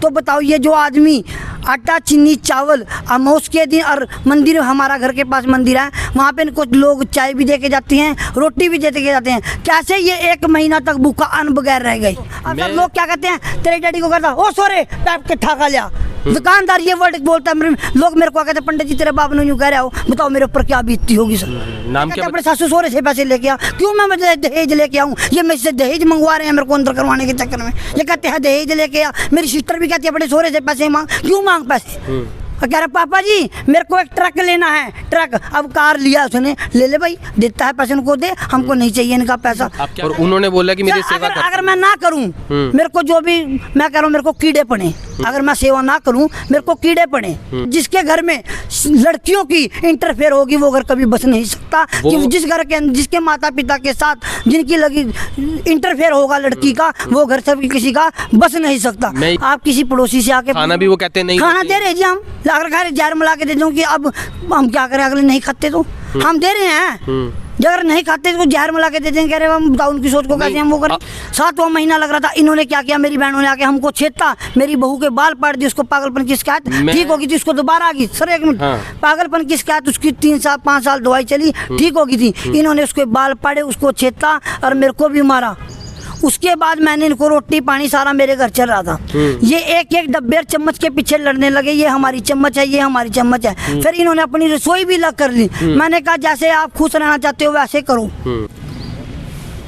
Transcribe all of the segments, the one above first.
तो बताओ ये जो आदमी आटा चीनी चावल अमावस के दिन, और मंदिर हमारा घर के पास मंदिर है, वहाँ पे कुछ लोग चाय भी दे के जाते हैं, रोटी भी दे के जाते हैं। कैसे ये 1 महीना तक भूखा अन्न बगैर रह गए। अब सब लोग क्या कहते हैं, तेरे डैडी को कहता ओ सोरे पैप के ठाका लिया। दुकानदार ये वर्ड बोलता है, लोग मेरे को कहते हैं पंडित जी तेरे बाप ने यूँ कह रहा हो, बताओ मेरे ऊपर क्या बीतती होगी सर। नाम क्या? अपने सासू सोरे से पैसे लेके आ, क्यों मैं दहेज लेके आऊँ? ये मेरे से दहेज मंगवा रहे हैं मेरे को अंदर करवाने के चक्कर में। ये कहते हैं दहेज लेके आ। मेरी सिस्टर भी कहती है अपने सोरे से पैसे मांग, क्यों मांग पैसे? कह रहा पापा जी मेरे को एक ट्रक लेना है, ट्रक। अब कार लिया उसने, ले ले भाई, देता है पैसे उनको दे, हमको नहीं चाहिए इनका पैसा। और उन्होंने बोला कि मेरी सेवा अगर मैं ना करूं, मेरे को जो भी मैं कह रहा हूं, मेरे को कीड़े पड़े। अगर मैं सेवा ना करूं मेरे को कीड़े पड़े। जिसके घर में लड़कियों की इंटरफेयर होगी वो घर कभी बच नहीं सकता। जिस घर के जिसके माता पिता के साथ जिनकी लगी इंटरफेयर होगा लड़की का, वो घर से किसी का बच नहीं सकता। आप किसी पड़ोसी से आके खाना भी वो कहते नहीं, खाना दे रहे जी हम, अगर खा रहे जार मिला के दे दूं कि अब हम क्या करें, अगले नहीं खाते तो हम दे रहे हैं। अगर नहीं खाते तो जहर मिला के दे देंगे। अरे हम बताओ उनकी सोच को कैसे हम वो करें। 7वां महीना लग रहा था, इन्होंने क्या किया, मेरी बहनों ने आके हमको छेदता, मेरी बहू के बाल पाड़ दिए, उसको पागलपन की शिकायत ठीक होगी थी, उसको दोबारा आ गई सर 1 मिनट। पागलपन की शिकायत उसकी 3 साल 5 साल दवाई चली, ठीक होगी थी। इन्होंने उसके बाल पाड़े, उसको छेदता और मेरे को भी मारा। उसके बाद मैंने इनको रोटी पानी सारा मेरे घर चल रहा था। ये एक एक डब्बे चम्मच के पीछे लड़ने लगे, ये हमारी चम्मच है, ये हमारी चम्मच है। फिर इन्होंने अपनी रसोई भी अलग कर ली। मैंने कहा जैसे आप खुश रहना चाहते हो वैसे करो।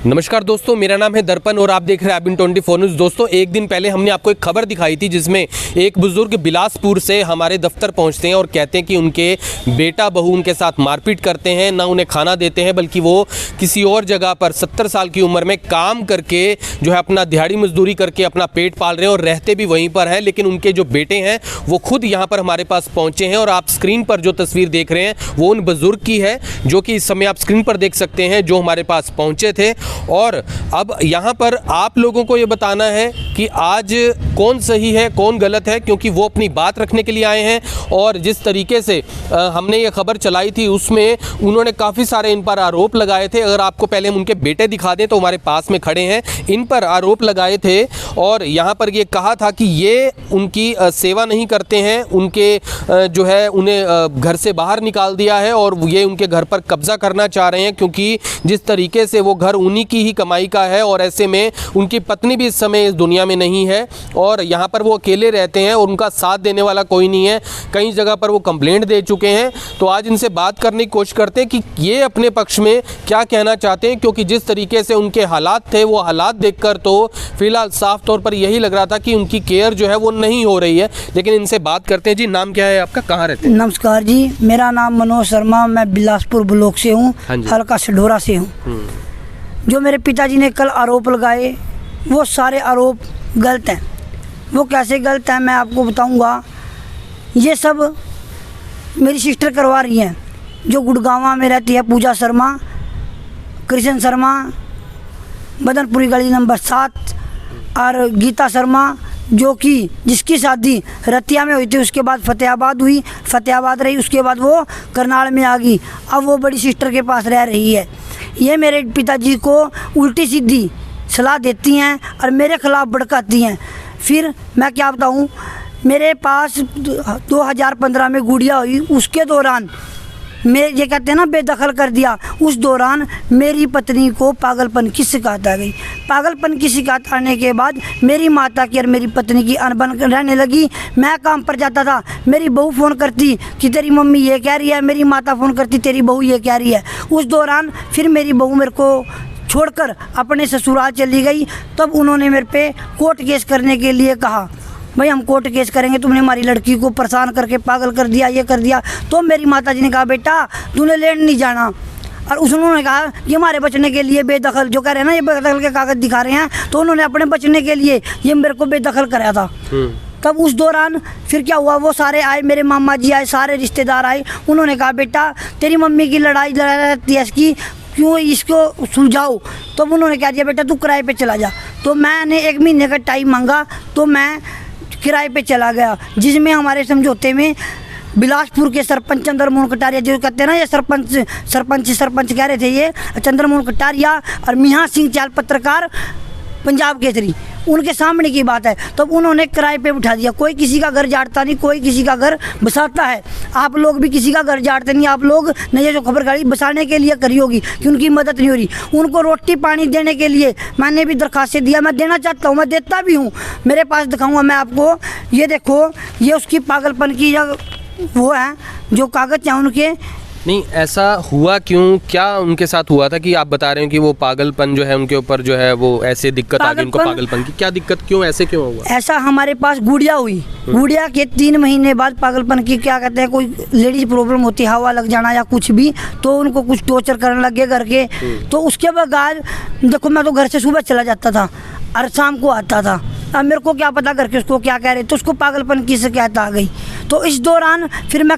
नमस्कार दोस्तों, मेरा नाम है दर्पण और आप देख रहे हैं आबिन 24 न्यूज़। दोस्तों एक दिन पहले हमने आपको एक खबर दिखाई थी जिसमें एक बुजुर्ग बिलासपुर से हमारे दफ्तर पहुंचते हैं और कहते हैं कि उनके बेटा बहू उनके साथ मारपीट करते हैं, ना उन्हें खाना देते हैं, बल्कि वो किसी और जगह पर 70 साल की उम्र में काम करके जो है अपना दिहाड़ी मजदूरी करके अपना पेट पाल रहे हैं और रहते भी वहीं पर हैं। लेकिन उनके जो बेटे हैं वो खुद यहाँ पर हमारे पास पहुँचे हैं और आप स्क्रीन पर जो तस्वीर देख रहे हैं वो उन बुजुर्ग की है जो कि इस समय आप स्क्रीन पर देख सकते हैं, जो हमारे पास पहुँचे थे। और अब यहाँ पर आप लोगों को ये बताना है कि आज कौन सही है कौन गलत है, क्योंकि वो अपनी बात रखने के लिए आए हैं। और जिस तरीके से हमने ये खबर चलाई थी उसमें उन्होंने काफ़ी सारे इन पर आरोप लगाए थे। अगर आपको पहले हम उनके बेटे दिखा दें तो हमारे पास में खड़े हैं, इन पर आरोप लगाए थे और यहाँ पर ये कहा था कि ये उनकी सेवा नहीं करते हैं, उनके जो है उन्हें घर से बाहर निकाल दिया है और ये उनके घर पर कब्जा करना चाह रहे हैं, क्योंकि जिस तरीके से वो घर उन्हीं की ही कमाई का है और ऐसे में उनकी पत्नी भी इस समय इस दुनिया में नहीं है और यहाँ पर वो अकेले रहते हैं और उनका साथ देने वाला कोई नहीं है। कई जगह पर वो कंप्लेंट दे चुके हैं। तो आज इनसे बात करने की कोशिश करते हैं कि ये अपने पक्ष में क्या कहना चाहते हैं, क्योंकि जिस तरीके से उनके हालात थे वो हालात देखकर तो फिलहाल साफ तौर पर यही लग रहा था कि उनकी केयर जो है वो नहीं हो रही है। लेकिन इनसे बात करते हैं। जी नाम क्या है आपका, कहाँ रहते हैं? नमस्कार जी, मेरा नाम मनोज शर्मा, मैं बिलासपुर ब्लॉक से हूँ, हल्का सढोरा से हूँ। जो मेरे पिताजी ने कल आरोप लगाए वो सारे आरोप गलत हैं। वो कैसे गलत हैं मैं आपको बताऊंगा। ये सब मेरी सिस्टर करवा रही हैं, जो गुड़गांव में रहती है, पूजा शर्मा, कृष्ण शर्मा, बदनपुरी गली नंबर 7, और गीता शर्मा, जो कि जिसकी शादी रतिया में हुई थी, उसके बाद फतेहाबाद हुई, फतेहाबाद रही, उसके बाद वो करनाल में आ गई, अब वो बड़ी सिस्टर के पास रह रही है। ये मेरे पिताजी को उल्टी सीधी सलाह देती हैं और मेरे खिलाफ भड़काती हैं। फिर मैं क्या बताऊँ, मेरे पास 2015 में गुड़िया हुई, उसके दौरान मैं ये कहते हैं ना बेदखल कर दिया। उस दौरान मेरी पत्नी को पागलपन की शिकायत आ गई। पागलपन की शिकायत आने के बाद मेरी माता की और मेरी पत्नी की अनबन रहने लगी। मैं काम पर जाता था, मेरी बहू फ़ोन करती कि तेरी मम्मी ये कह रही है, मेरी माता फ़ोन करती तेरी बहू ये कह रही है। उस दौरान फिर मेरी बहू मेरे को छोड़कर अपने ससुराल चली गई। तब उन्होंने मेरे पे कोर्ट केस करने के लिए कहा, भाई हम कोर्ट केस करेंगे, तुमने हमारी लड़की को परेशान करके पागल कर दिया, ये कर दिया। तो मेरी माताजी ने कहा बेटा तूने लेट नहीं जाना। और उन्होंने कहा कि हमारे बचने के लिए बेदखल, जो कह रहे हैं ना ये बेदखल के कागज़ दिखा रहे हैं, तो उन्होंने अपने बचने के लिए ये मेरे को बेदखल कराया था। तब उस दौरान फिर क्या हुआ, वो सारे आए, मेरे मामा जी आए, सारे रिश्तेदार आए। उन्होंने कहा बेटा तेरी मम्मी की लड़ाई रहती है इसकी, क्यों इसको सुलझाओ। तो उन्होंने कह दिया बेटा तू किराए पे चला जा। तो मैंने 1 महीने का टाइम मांगा, तो मैं किराए पे चला गया, जिसमें हमारे समझौते में बिलासपुर के सरपंच चंद्रमोहन कटारिया, जो कहते हैं ना ये सरपंच कह रहे थे, ये चंद्रमोहन कटारिया और मियाँ सिंह चाल पत्रकार पंजाब केसरी, उनके सामने की बात है। तब उन्होंने किराए पे उठा दिया। कोई किसी का घर जाड़ता नहीं, कोई किसी का घर बसाता है। आप लोग भी किसी का घर जाड़ते नहीं। आप लोग ने ये जो खबर गाड़ी बसाने के लिए करी होगी कि उनकी मदद नहीं हो रही। उनको रोटी पानी देने के लिए मैंने भी दरखास्त दिया, मैं देना चाहता हूँ, मैं देता भी हूँ। मेरे पास दिखाऊंगा मैं आपको, ये देखो, ये उसकी पागलपन की वो है जो कागज हैं उनके। नहीं, ऐसा हुआ क्यों, क्या उनके साथ हुआ था कि आप बता रहे हैं कि वो पागलपन जो है उनके ऊपर जो है वो ऐसे दिक्कत आ गई उनको पागलपन की? क्या दिक्कत, क्यों ऐसे क्यों हुआ? ऐसा हमारे पास गुड़िया हुई, गुड़िया के 3 महीने बाद पागलपन की, क्या कहते हैं, कोई लेडीज प्रॉब्लम होती है, हवा लग जाना या कुछ भी, तो उनको कुछ टॉर्चर करने लगे घर के। तो उसके बाद देखो, मैं तो घर से सुबह चला जाता था और शाम को आता था। अब मेरे को क्या पता करके उसको क्या कह रहे, तो उसको पागलपन की शिकायत आ गई। तो इस दौरान फिर मैं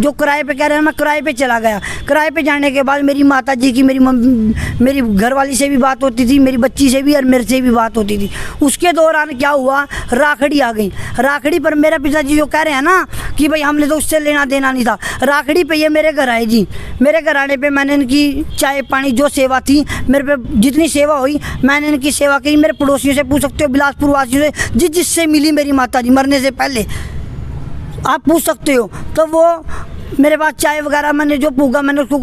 जो किराए पे कह रहे हैं, मैं किराए पे चला गया। किराए पे जाने के बाद मेरी माता जी की, मेरी घरवाली से भी बात होती थी, मेरी बच्ची से भी और मेरे से भी बात होती थी। उसके दौरान क्या हुआ, राखड़ी आ गई। राखड़ी पर मेरे पिताजी जो कह रहे हैं ना कि भाई हमने तो उससे लेना देना नहीं था, राखड़ी पे ये मेरे घर आए जी। मेरे घर आने पे मैंने इनकी चाय पानी जो सेवा थी, मेरे पे जितनी सेवा हुई मैंने इनकी सेवा की। मेरे पड़ोसियों से पूछ सकते हो, बिलासपुर वासियों से, जिससे मिली मेरी माता जी मरने से पहले, आप पूछ सकते हो। तो वो मेरे पास चाय वगैरह मैंने जो पूछा, मैंने उसको,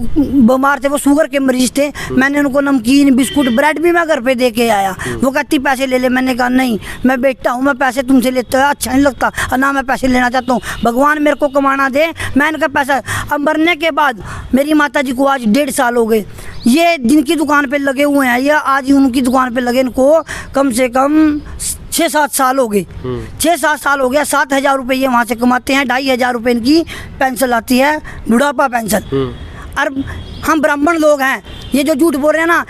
बीमार थे वो, शुगर के मरीज थे, मैंने उनको नमकीन बिस्कुट ब्रेड भी मैं घर पे दे के आया। वो कहती पैसे ले ले, मैंने कहा नहीं, मैं बेटा हूँ, मैं पैसे तुमसे लेता है अच्छा नहीं लगता, और ना मैं पैसे लेना चाहता हूँ, भगवान मेरे को कमाना दे, मैंने कहा पैसा। अब मरने के बाद मेरी माता जी को आज 1.5 साल हो गए, ये जिनकी दुकान पर लगे हुए हैं, ये आज उनकी दुकान पर लगे इनको कम से कम 6-7 साल हो गए। 6-7 साल हो गया। 7,000 रुपये ये वहाँ से कमाते हैं, 2,500 रुपये इनकी पेंशन आती है, बुढ़ापा पेंशन। और हम ब्राह्मण लोग हैं, ये जो झूठ बोल रहे हैं ना,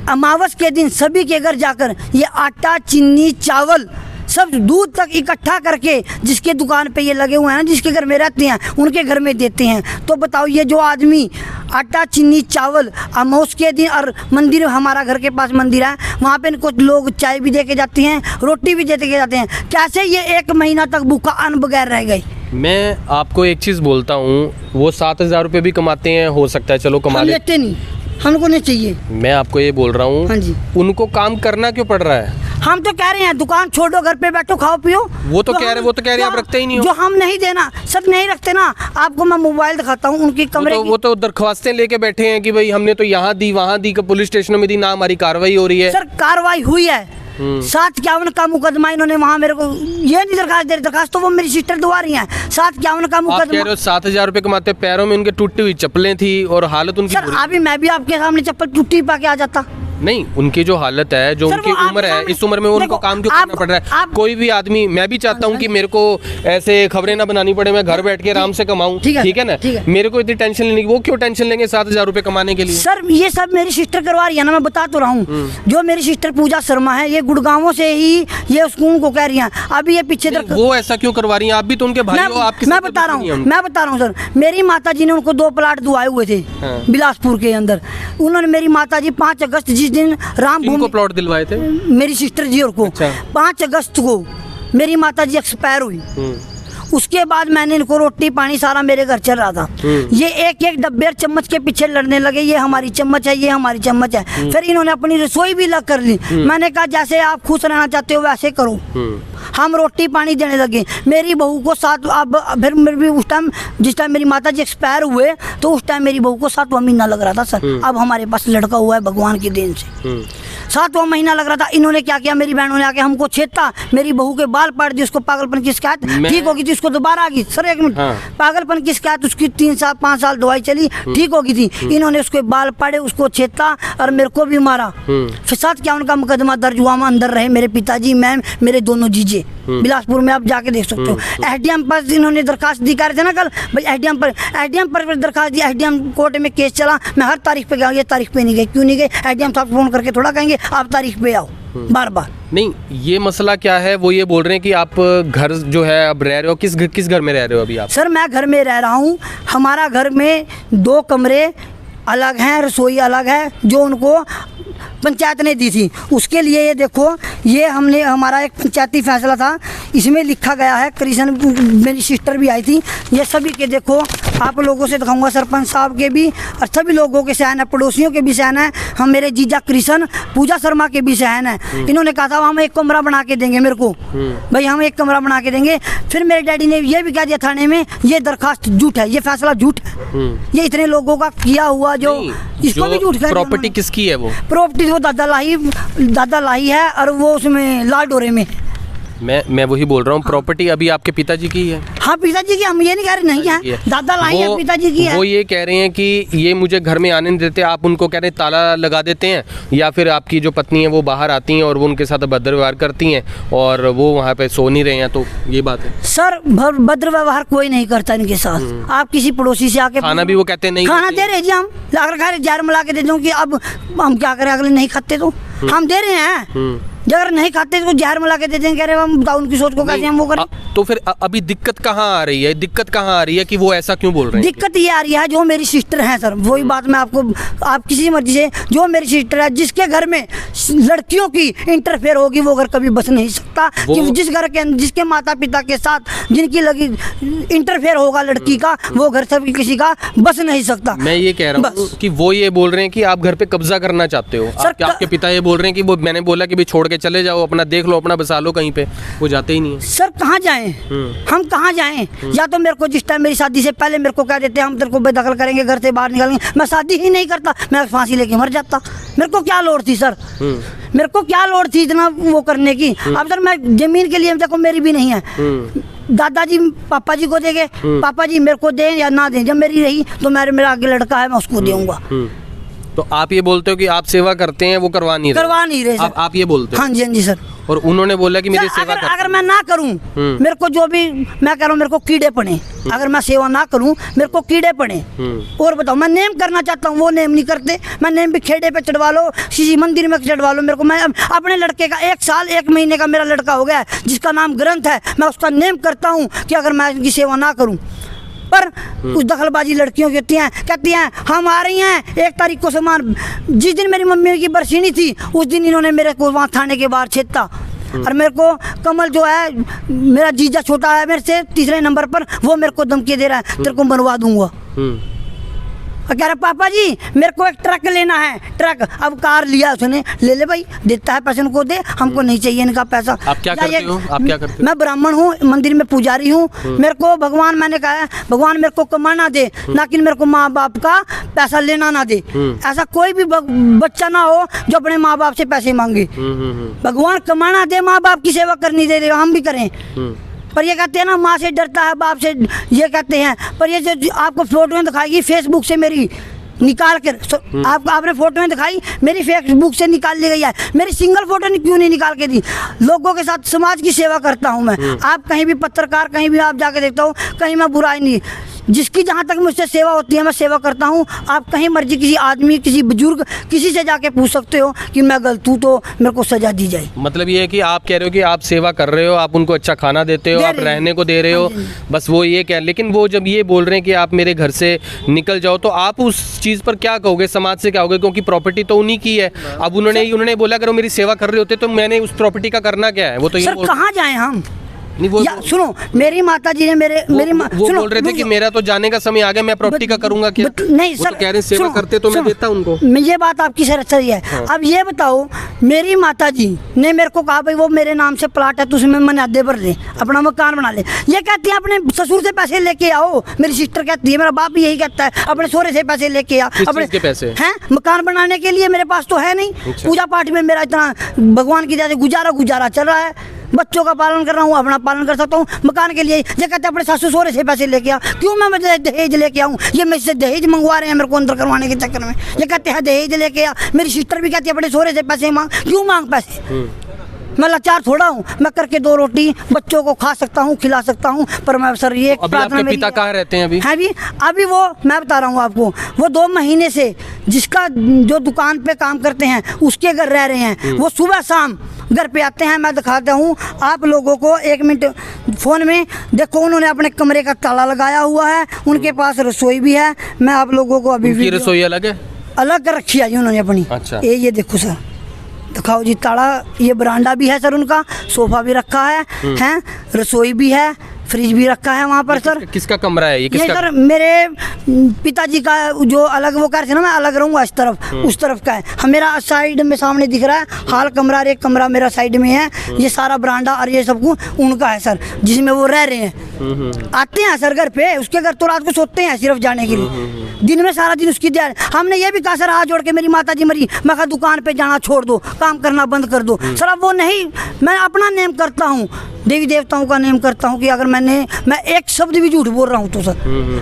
अमावस के दिन सभी के घर जाकर ये आटा, चीनी, चावल, सब दूध तक इकट्ठा करके जिसके दुकान पे ये लगे हुए हैं ना, जिसके घर में रहते हैं, उनके घर में देते हैं। तो बताओ, ये जो आदमी आटा, चीनी, चावल अमावस के दिन, और मंदिर, हमारा घर के पास मंदिर है, वहाँ पे इनको लोग चाय भी दे के जाते हैं, रोटी भी दे के जाते हैं। कैसे ये 1 महीना तक भूखा अन्न बगैर रह गए? मैं आपको एक चीज़ बोलता हूँ, वो 7,000 रुपये भी कमाते हैं, हो सकता है चलो कमा लेते नहीं, हमको नहीं चाहिए। मैं आपको ये बोल रहा हूँ, हाँ जी, उनको काम करना क्यों पड़ रहा है? हम तो कह रहे हैं दुकान छोड़ो, घर पे बैठो, खाओ पियो। वो तो कह रहे आप रखते ही नहीं हो। जो हम नहीं देना, सब नहीं रखते ना। आपको मैं मोबाइल दिखाता हूँ उनकी कमरे वो तो दरख्वास्तें लेके बैठे हैं कि भाई हमने तो यहाँ दी, वहाँ दी, पुलिस स्टेशनों में दी, ना हमारी कार्रवाई हो रही है। सर कार्रवाई हुई है, 751 का मुकदमा इन्होंने वहाँ मेरे को, ये नहीं दरखास्त दे रही, दरखास्त तो वो मेरी सिस्टर दवा रही है। 751 का मुकदमा। 7,000 रुपये कमाते, पैरों में उनके टूटी हुई चप्पलें थी और हालत उनकी। सर अभी मैं भी आपके सामने चप्पल टूटी पा के आ जाता। नहीं, उनकी जो हालत है, जो उनकी उम्र है, इस उम्र में उनको काम क्यों करना पड़ रहा है? कोई भी आदमी, मैं भी चाहता हूँ कि मेरे को ऐसे खबरें ना बनानी पड़े, मैं घर बैठ के आराम से कमाऊँ, ठीक है ना? मेरे को इतनी टेंशन लेने की, वो क्यों टेंशन लेंगे 7,000 रुपये कमाने के लिए? सर ये सब मेरी सिस्टर करवा रही है ना, मैं बता तो रहा हूँ। जो मेरी सिस्टर पूजा शर्मा है, ये गुड़गांव से ही ये स्कूल को कह रही है। अभी ये पीछे वो ऐसा क्यों करवा रही है? आप भी तो उनके भाई हो। मैं बता रहा हूँ सर, मेरी माता जी ने उनको 2 प्लाट दुआए हुए थे बिलासपुर के अंदर। उन्होंने, मेरी माता जी 5 अगस्त, जिस दिन राम को प्लॉट दिलवाए थे मेरी सिस्टर जी और को, अच्छा। 5 अगस्त को मेरी माता जी एक्सपायर हुई। उसके बाद मैंने इनको रोटी पानी सारा मेरे घर चल रहा था। ये एक डब्बे और चम्मच के पीछे लड़ने लगे, ये हमारी चम्मच है, ये हमारी चम्मच है। फिर इन्होंने अपनी रसोई भी अलग कर ली। मैंने कहा जैसे आप खुश रहना चाहते हो वैसे करो। हम रोटी पानी देने लगे। मेरी बहू को 7, अब फिर मेरी उस टाइम, जिस टाइम मेरी माता जी एक्सपायर हुए, तो उस टाइम मेरी बहू को 7वां महीना लग रहा था सर। अब हमारे पास लड़का हुआ है भगवान की देन से। 7वां महीना लग रहा था। इन्होंने क्या किया, मेरी बहनों ने आके हमको छेड़ा, मेरी बहू के बाल पाड़ दिए। उसको पागलपन की शिकायत ठीक होगी थी, उसको दोबारा आ गई। सर 1 मिनट, पागलपन की शिकायत उसकी 3 साल 5 साल दवाई चली, ठीक होगी थी। इन्होंने उसके बाल पाड़े, उसको छेड़ा और मेरे को भी मारा। फिर 751 का मुकदमा दर्ज हुआ। अंदर रहे मेरे पिताजी, मैम, मेरे दोनों जीजे। बिलासपुर में आप जाके देख सकते हो। एसडीएम पर इन्होंने दरखास्त दी, कह रहे थे ना कल भाई, एसडीएम पर दरखास्त दी। एसडीएम कोर्ट में केस चला। मैं हर तारीख पे गया, ये तारीख पे नहीं गई। क्यों नहीं गए? एसडीएम साहब फोन करके थोड़ा कहेंगे आप तारीख पे आओ बार बार। नहीं, ये मसला क्या है? वो ये बोल रहे हैं कि आप घर जो है अब रह रहे हो, किस घर में रह रहे हो अभी आप? सर मैं घर में रह रहा हूँ। हमारा घर में 2 कमरे अलग हैं, रसोई अलग है, जो उनको पंचायत ने दी थी। उसके लिए ये देखो, ये हमने हमारा एक पंचायती फैसला था, इसमें लिखा गया है। कृष्ण, मेरी सिस्टर भी आई थी। ये सभी के देखो, आप लोगों से दिखाऊंगा, सरपंच साहब के भी और सभी लोगों के सहन है, पड़ोसियों के भी सहन है। हम मेरे जीजा कृष्ण, पूजा शर्मा के भी सहन है। इन्होंने कहा था हम एक कमरा बना के देंगे मेरे को, भाई हम एक कमरा बना के देंगे। फिर मेरे डैडी ने ये भी कह दिया थाने में, ये दरखास्त झूठ है, ये फैसला झूठ है। ये इतने लोगों का किया हुआ जो इसको भी झूठ है। प्रॉपर्टी किसकी है? वो प्रॉपर्टी वो दादा लाई है और वो उसमें लाल डोरे में। मैं वही बोल रहा हूँ, प्रॉपर्टी अभी आपके पिताजी की है? हाँ पिताजी की, हम ये नहीं कह रहे नहीं है, दादा लाई है, पिताजी की है। वो ये कह रहे हैं कि ये मुझे घर में आने नहीं देते, आप उनको कह रहे हैं ताला लगा देते हैं, या फिर आपकी जो पत्नी है वो बाहर आती हैं और वो उनके साथ भद्र व्यवहार करती हैं और वो वहाँ पे सो नहीं रहे हैं, तो ये बात है? सर भद्र व्यवहार कोई नहीं करता इनके साथ। आप किसी पड़ोसी से आके खाना भी वो कहते हैं नहीं खाना दे रहे जी, हम लाकर खा रहे, जार मिला के दे दूँ कि अब हम क्या करें, अगले नहीं खाते तो हम दे रहे हैं। अगर नहीं खाते तो जहर मिला के दे देंगे, अरे हम बताओ उनकी सोच को कैसे हम वो करें। तो फिर अभी दिक्कत कहाँ आ रही है? दिक्कत कहाँ आ रही है कि वो ऐसा क्यों बोल रहे हैं? दिक्कत ये आ रही है, जो मेरी सिस्टर है सर, वही बात मैं आपको, आप किसी मर्जी से, जो मेरी सिस्टर है जिसके घर में लड़कियों की इंटरफेयर होगी वो घर कभी बस नहीं सकता। कि जिस घर के जिसके माता पिता के साथ जिनकी लगी इंटरफेयर होगा लड़की का, वो घर सभी किसी का बस नहीं सकता। मैं ये कह रहा हूँ कि वो ये बोल रहे हैं कि आप घर पे कब्जा करना चाहते हो। आपके पिता ये बोल रहे हैं कि वो, मैंने बोला कि भी छोड़ के चले जाओ, अपना देख लो, अपना बसा लो कहीं पे, वो जाते ही नहीं है। सर कहाँ जाएं, हम कहाँ जाएं? या तो मेरे को जिस टाइम मेरी शादी से पहले मेरे को कह देते हम तेरे को बेदखल करेंगे, घर से बाहर निकालेंगे, मैं शादी ही नहीं करता, मैं फांसी लेके मर जाता। मेरे को क्या लोड़ थी सर, मेरे को क्या लोड़ थी इतना वो करने की? अब सर मैं जमीन के लिए, देखो मेरी भी नहीं है, दादाजी पापा जी को देंगे, पापा जी मेरे को दें या ना दें, जब मेरी रही तो मेरा आगे लड़का है मैं उसको दूंगा। तो आप ये बोलते हो कि आप सेवा करते हैं, वो करवा नहीं रहे सर। आप ये बोलते हो? हाँ जी, हाँ जी सर। और उन्होंने बोला कि मेरी सेवा अगर मैं ना करूं, मेरे को जो भी मैं कह रहा हूँ, मेरे को कीड़े पड़े, अगर मैं सेवा ना करूं मेरे को कीड़े पड़े। और बताओ, मैं नेम करना चाहता हूँ, वो नेम नहीं करते। मैं नेम भी खेड़े पे चढ़वा लो, किसी मंदिर में चढ़वा लो, मेरे को, मैं अपने लड़के का 1 साल 1 महीने का मेरा लड़का हो गया है जिसका नाम ग्रंथ है, मैं उसका नेम करता हूँ कि अगर मैं इनकी सेवा ना करूँ। पर कुछ दखलबाजी लड़कियों की होती हैं, कहती हैं हम आ रही हैं 1 तारीख को सामान। जिस दिन मेरी मम्मी की बरसीनी थी उस दिन इन्होंने मेरे को वहाँ थाने के बाहर छेदता। और मेरे को कमल जो है, मेरा जीजा छोटा है मेरे से 3रे नंबर पर, वो मेरे को धमकी दे रहा है तेरे को बनवा दूंगा। और कह रहा पापा जी मेरे को एक ट्रक लेना है, ट्रक। अब कार लिया उसने, ले ले भाई, देता है पैसे उनको दे, हमको नहीं चाहिए इनका पैसा। आप क्या करते हो? आप क्या करते हो? मैं ब्राह्मण हूँ, मंदिर में पुजारी हूँ। मेरे को भगवान, मैंने कहा है भगवान मेरे को कमाना दे, ना कि मेरे को माँ बाप का पैसा लेना ना दे। ऐसा कोई भी बच्चा ना हो जो अपने माँ बाप से पैसे मांगे। भगवान कमाना दे, माँ बाप की सेवा करनी दे, हम भी करें। पर ये कहते हैं ना माँ से डरता है, बाप से, ये कहते हैं। पर ये जो आपको फोटो दिखाएगी फेसबुक से मेरी निकाल कर, आपने फोटो में दिखाई, मेरी फेसबुक से निकाल ली गई है। मेरी सिंगल फोटो क्यों नहीं निकाल के दी? लोगों के साथ समाज की सेवा करता हूँ मैं। आप कहीं भी पत्रकार, कहीं भी आप जाके देखता हूँ, कहीं मैं बुराई नहीं, जिसकी जहाँ तक मुझसे सेवा होती है मैं सेवा करता हूँ। आप कहीं मर्जी किसी आदमी, किसी बुजुर्ग, किसी से जाके पूछ सकते हो कि मैं गलत हूँ तो मेरे को सजा दी जाए। मतलब ये है कि आप कह रहे हो कि आप सेवा कर रहे हो, आप उनको अच्छा खाना देते हो, आप रहने को दे रहे हो, बस वो ये कह। लेकिन वो जब ये बोल रहे हैं कि आप मेरे घर से निकल जाओ, तो आप उस चीज़ पर क्या कहोगे? समाज से क्या कहोगे? क्योंकि प्रॉपर्टी तो उन्हीं की है। अब उन्होंने बोला अगर वो मेरी सेवा कर रहे होते तो मैंने उस प्रॉपर्टी का करना क्या है? वो तो सर कहाँ जाए हम? नहीं, वो सुनो, मेरी माता जी ने वो बोल रहे थे कि मेरा तो जाने का समय आ गया, मैं प्रॉपर्टी का करूंगा क्या? नहीं सर, तो कह रहे सेवा करते तो मैं देता उनको। ये बात आपकी सही है। हाँ। अब ये बताओ, मेरी माता जी ने मेरे को कहा भाई वो मेरे नाम से प्लाट है, तो उसमें मनादे भर ले, अपना मकान बना ले। ये कहती है अपने ससुर से पैसे लेके आओ। मेरी सिस्टर कहती है, मेरा बाप भी यही कहता है, अपने सोरे से पैसे लेके आ। अपने के पैसे हैं मकान बनाने के लिए, मेरे पास तो है नहीं। पूजा पाठ में मेरा इतना भगवान की दया से गुजारा चल रहा है, बच्चों का पालन कर रहा हूँ, अपना पालन कर सकता हूँ। मकान के लिए ये कहते हैं अपने सासू सोरे से पैसे लेके आ। क्यों मैं दहेज लेके आऊँ? ये मेरे से दहेज मंगवा रहे हैं मेरे को अंदर करवाने के चक्कर में। ये कहते हैं दहेज लेके आ। मेरी सिस्टर भी कहती है अपने सोरे से पैसे मांग। क्यों मांग पैसे? मैं लाचार थोड़ा हूँ, मैं करके 2 रोटी बच्चों को खा सकता हूँ, खिला सकता हूँ। पर मैं सर ये आपके पिता कहाँ रहते हैं अभी? अभी वो मैं बता रहा हूँ आपको, वो 2 महीने से जिसका जो दुकान पे काम करते हैं उसके घर रह रहे हैं। वो सुबह शाम घर पे आते हैं। मैं दिखाता हूँ आप लोगों को, 1 मिनट फ़ोन में देखो, उन्होंने अपने कमरे का ताला लगाया हुआ है, उनके पास रसोई भी है। मैं आप लोगों को अभी रसोई अलग है, अलग कर रखी है उन्होंने अपनी। अच्छा, ये देखो सर, दिखाओ जी ताला, ये बरांडा भी है सर उनका, सोफा भी रखा है, हैं, रसोई भी है, फ्रिज भी रखा है वहाँ पर सर। किसका कमरा है ये? ये किसका? सर मेरे पिताजी का, जो अलग वो कर थे ना, मैं अलग रहूँगा इस तरफ, उस तरफ का है। हम, मेरा साइड में सामने दिख रहा है हाल कमरा, और एक कमरा मेरा साइड में है। ये सारा बरांडा और ये सब कुछ उनका है सर, जिसमें वो रह रहे हैं। आते हैं सर घर पे, उसके घर तो रात को सोते हैं सिर्फ जाने के लिए, दिन में सारा दिन उसकी ध्यान। हमने ये भी कहा सर हाथ जोड़ के, मेरी माता जी मरी, मैं कहा दुकान पे जाना छोड़ दो, काम करना बंद कर दो सर। अब वो नहीं, मैं अपना नेम करता हूँ, देवी देवताओं का नेम करता हूँ कि अगर मैं एक शब्द भी झूठ बोल रहा हूँ तो सर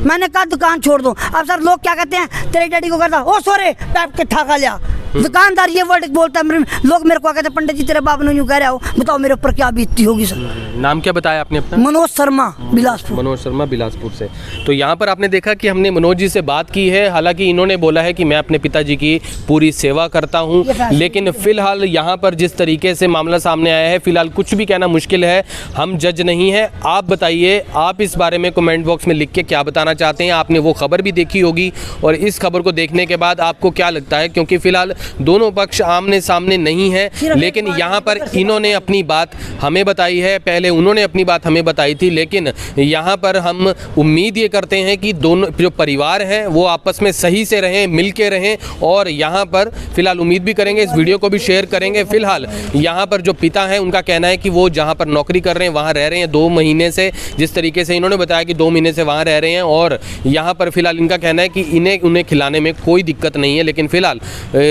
मैंने कहा दुकान छोड़ दो। अब सर लोग क्या कहते हैं, तेरे डैडी को करता ओ सोरे पैप के ठाका लिया, दुकानदार ये वर्ड बोलता है। लोग मेरे को कहते हैं पंडित जी तेरे बाप ने यूँ कह रहा हो, बताओ मेरे ऊपर क्या बीतती होगी सर। नाम क्या बताया आपने अपना? मनोज शर्मा, बिलासपुर। मनोज शर्मा, बिलासपुर से। तो यहाँ पर आपने देखा कि हमने मनोज जी से बात की है। हालांकि इन्होंने बोला है कि मैं अपने पिताजी की पूरी सेवा करता हूँ, लेकिन फिलहाल यहाँ पर जिस तरीके से मामला सामने आया है, फिलहाल कुछ भी कहना मुश्किल है। हम जज नहीं है। आप बताइए, आप इस बारे में कमेंट बॉक्स में लिख के क्या बताना चाहते हैं। आपने वो खबर भी देखी होगी, और इस खबर को देखने के बाद आपको क्या लगता है, क्योंकि फिलहाल दोनों पक्ष आमने सामने नहीं है, लेकिन यहाँ पर इन्होंने अपनी बात हमें बताई है, पहले उन्होंने अपनी बात हमें बताई थी। लेकिन यहाँ पर हम उम्मीद ये करते हैं कि दोनों जो परिवार हैं वो आपस में सही से रहें, मिल के रहें, और यहाँ पर फिलहाल उम्मीद भी करेंगे, इस वीडियो को भी शेयर करेंगे। फिलहाल यहाँ पर जो पिता हैं उनका कहना है कि वो जहाँ पर नौकरी कर रहे हैं वहाँ रह रहे हैं 2 महीने से, जिस तरीके से इन्होंने बताया कि 2 महीने से वहाँ रह रहे हैं, और यहाँ पर फिलहाल इनका कहना है कि उन्हें खिलाने में कोई दिक्कत नहीं है। लेकिन फिलहाल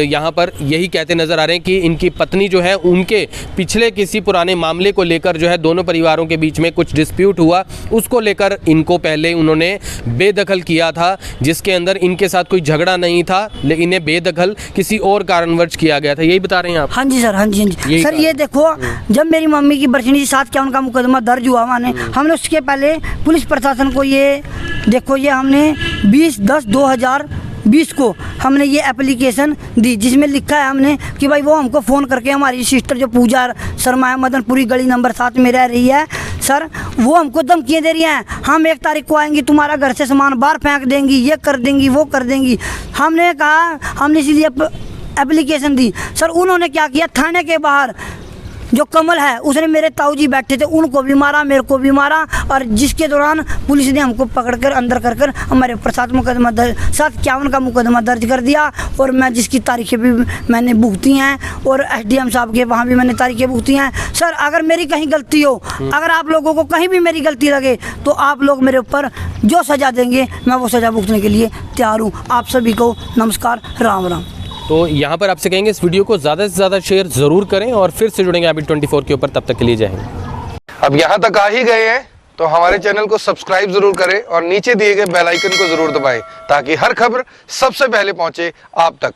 यहाँ पर यही कहते नजर आ रहे हैं कि इनकी पत्नी जो है, उनके पिछले किसी पुराने मामले को लेकर जो है दोनों परिवारों के बीच में कुछ डिस्प्यूट हुआ, उसको लेकर इनको पहले उन्होंने बेदखल किया था, जिसके अंदर इनके साथ कोई झगड़ा नहीं था, लेकिन इन्हें बेदखल किसी और कारणवश किया गया था। यही बता रहे हैं आप? हाँ जी सर, हाँ जी, हाँ जी सर। ये देखो, जब मेरी मम्मी की बरसनी के साथ क्या उनका मुकदमा दर्ज हुआ माने, हमने उसके पहले पुलिस प्रशासन को ये देखो, ये हमने 20/10/2020 को हमने ये एप्लीकेशन दी, जिसमें लिखा है हमने कि भाई वो हमको फ़ोन करके, हमारी सिस्टर जो पूजा शर्मा है, मदनपुरी गली नंबर 7 में रह रही है सर, वो हमको धमकियाँ दे रही हैं, हम 1 तारीख को आएंगी, तुम्हारा घर से सामान बाहर फेंक देंगी, ये कर देंगी, वो कर देंगी। हमने कहा, हमने इसीलिए एप्लीकेशन दी सर। उन्होंने क्या किया, थाने के बाहर जो कमल है उसने, मेरे ताऊ जी बैठे थे, उनको भी मारा, मेरे को भी मारा, और जिसके दौरान पुलिस ने हमको पकड़कर अंदर कर हमारे ऊपर 751 का मुकदमा दर्ज कर दिया। और मैं जिसकी तारीखें भी मैंने भुगती हैं, और SDM साहब के वहाँ भी मैंने तारीखें भुगती हैं सर। अगर मेरी कहीं गलती हो, अगर आप लोगों को कहीं भी मेरी गलती लगे, तो आप लोग मेरे ऊपर जो सज़ा देंगे मैं वो सज़ा भुगतने के लिए तैयार हूँ। आप सभी को नमस्कार, राम राम। तो यहाँ पर आपसे कहेंगे इस वीडियो को ज़्यादा से ज़्यादा शेयर ज़रूर करें, और फिर से जुड़ेंगे ABID24 के ऊपर। तब तक के लिए जय हिंद। अब यहाँ तक आ ही गए हैं तो हमारे चैनल को सब्सक्राइब जरूर करें, और नीचे दिए गए बेल आइकन को जरूर दबाएं, ताकि हर खबर सबसे पहले पहुंचे आप तक।